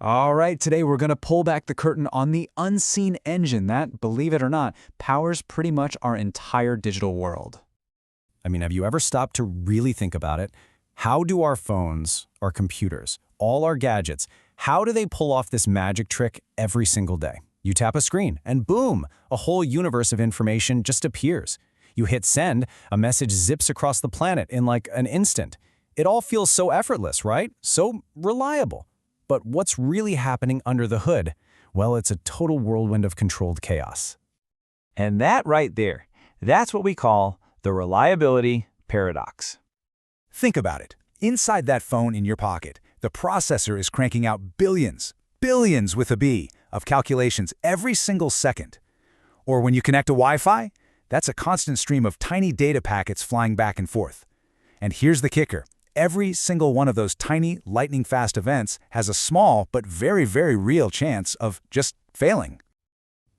All right, today we're going to pull back the curtain on the unseen engine that, believe it or not, powers pretty much our entire digital world. I mean, have you ever stopped to really think about it? How do our phones, our computers, all our gadgets, how do they pull off this magic trick every single day? You tap a screen and boom, a whole universe of information just appears. You hit send, a message zips across the planet in like an instant. It all feels so effortless, right? So reliable. But what's really happening under the hood? Well, it's a total whirlwind of controlled chaos. And that right there, that's what we call the reliability paradox. Think about it. Inside that phone in your pocket, the processor is cranking out billions with a B, of calculations every single second. Or when you connect to Wi-Fi, that's a constant stream of tiny data packets flying back and forth. And here's the kicker. Every single one of those tiny, lightning-fast events has a small but very, very real chance of just failing.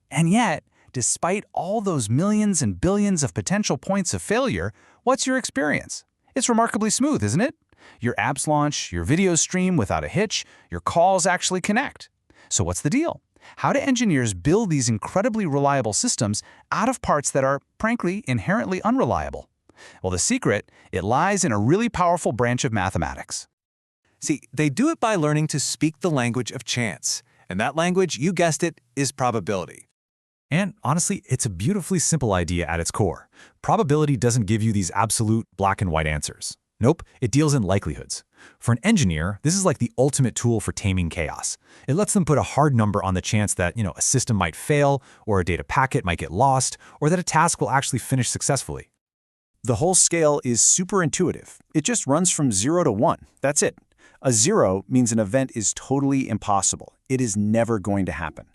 And yet, despite all those millions and billions of potential points of failure, what's your experience? It's remarkably smooth, isn't it? Your apps launch, your videos stream without a hitch, your calls actually connect. So what's the deal? How do engineers build these incredibly reliable systems out of parts that are, frankly, inherently unreliable? Well, the secret, it lies in a really powerful branch of mathematics. See, they do it by learning to speak the language of chance. And that language, you guessed it, is probability. And honestly, it's a beautifully simple idea at its core. Probability doesn't give you these absolute black and white answers. Nope, it deals in likelihoods. For an engineer, this is like the ultimate tool for taming chaos. It lets them put a hard number on the chance that, a system might fail, or a data packet might get lost, or that a task will actually finish successfully. The whole scale is super intuitive. It just runs from 0 to 1. That's it. A 0 means an event is totally impossible. It is never going to happen.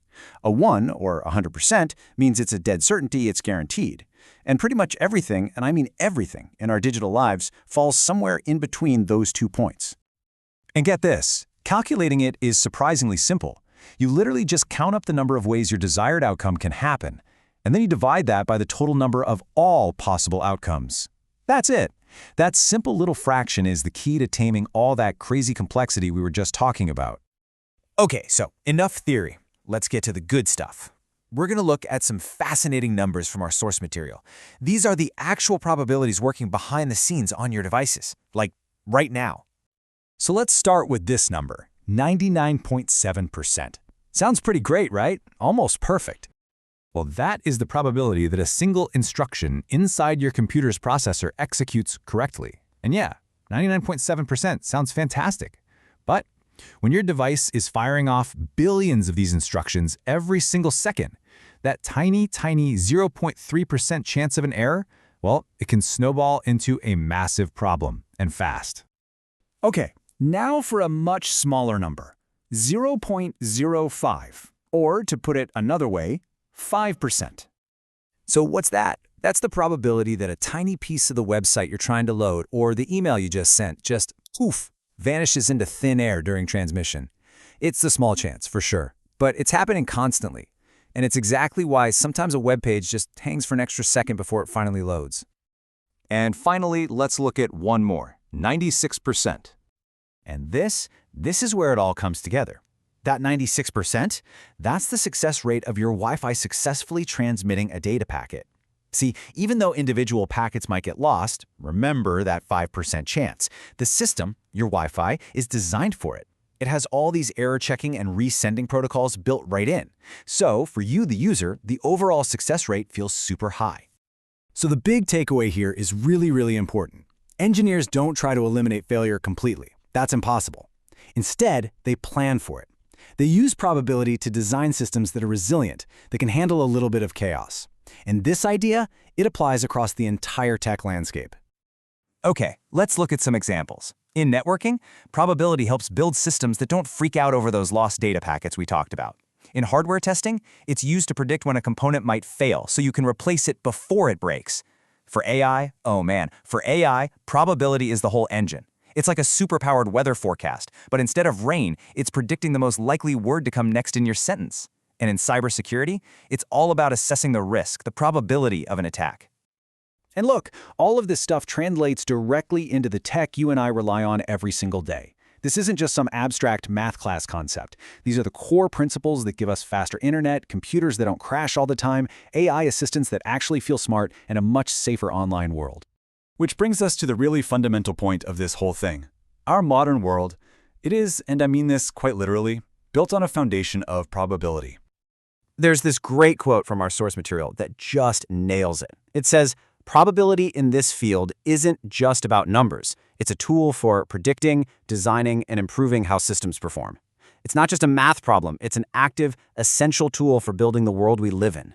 A 1, or 100%, means it's a dead certainty, it's guaranteed. And pretty much everything, and I mean everything, in our digital lives falls somewhere in between those 2 points. And get this, calculating it is surprisingly simple. You literally just count up the number of ways your desired outcome can happen, and then you divide that by the total number of all possible outcomes. That's it. That simple little fraction is the key to taming all that crazy complexity we were just talking about. Okay, so enough theory. Let's get to the good stuff. We're going to look at some fascinating numbers from our source material. These are the actual probabilities working behind the scenes on your devices, like right now. So let's start with this number, 99.7%. Sounds pretty great, right? Almost perfect. Well, that is the probability that a single instruction inside your computer's processor executes correctly. And yeah, 99.7% sounds fantastic. But when your device is firing off billions of these instructions every single second, that tiny 0.3% chance of an error, well, it can snowball into a massive problem, and fast. Okay, now for a much smaller number, 0.05, or to put it another way, 5%. So what's that? That's the probability that a tiny piece of the website you're trying to load or the email you just sent just, poof, vanishes into thin air during transmission. It's a small chance, for sure, but it's happening constantly. And it's exactly why sometimes a web page just hangs for an extra second before it finally loads. And finally, let's look at one more, 96%. And this is where it all comes together. That 96%, that's the success rate of your Wi-Fi successfully transmitting a data packet. See, even though individual packets might get lost, remember that 5% chance. The system, your Wi-Fi, is designed for it. It has all these error checking and resending protocols built right in. So, for you, the user, the overall success rate feels super high. So the big takeaway here is really, really important. Engineers don't try to eliminate failure completely. That's impossible. Instead, they plan for it. They use probability to design systems that are resilient, that can handle a little bit of chaos. And this idea, it applies across the entire tech landscape. Okay, let's look at some examples. In networking, probability helps build systems that don't freak out over those lost data packets we talked about. In hardware testing, it's used to predict when a component might fail so you can replace it before it breaks. For AI, for AI, probability is the whole engine. It's like a superpowered weather forecast, but instead of rain, it's predicting the most likely word to come next in your sentence. And in cybersecurity, it's all about assessing the risk, the probability of an attack. And look, all of this stuff translates directly into the tech you and I rely on every single day. This isn't just some abstract math class concept. These are the core principles that give us faster internet, computers that don't crash all the time, AI assistants that actually feel smart, and a much safer online world. Which brings us to the really fundamental point of this whole thing. Our modern world, it is, and I mean this quite literally, built on a foundation of probability. There's this great quote from our source material that just nails it. It says, "Probability in this field isn't just about numbers. It's a tool for predicting, designing, and improving how systems perform. It's not just a math problem, it's an active, essential tool for building the world we live in."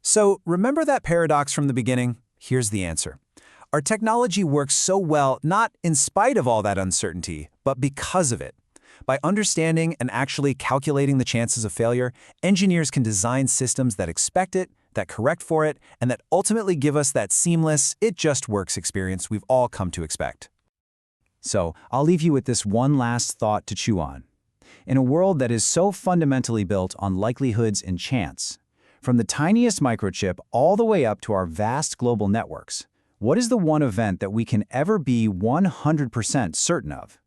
So, remember that paradox from the beginning? Here's the answer. Our technology works so well not in spite of all that uncertainty, but because of it. By understanding and actually calculating the chances of failure, engineers can design systems that expect it, that correct for it, and that ultimately give us that seamless, it-just-works experience we've all come to expect. So, I'll leave you with this one last thought to chew on. In a world that is so fundamentally built on likelihoods and chance, from the tiniest microchip all the way up to our vast global networks, what is the one event that we can ever be 100% certain of?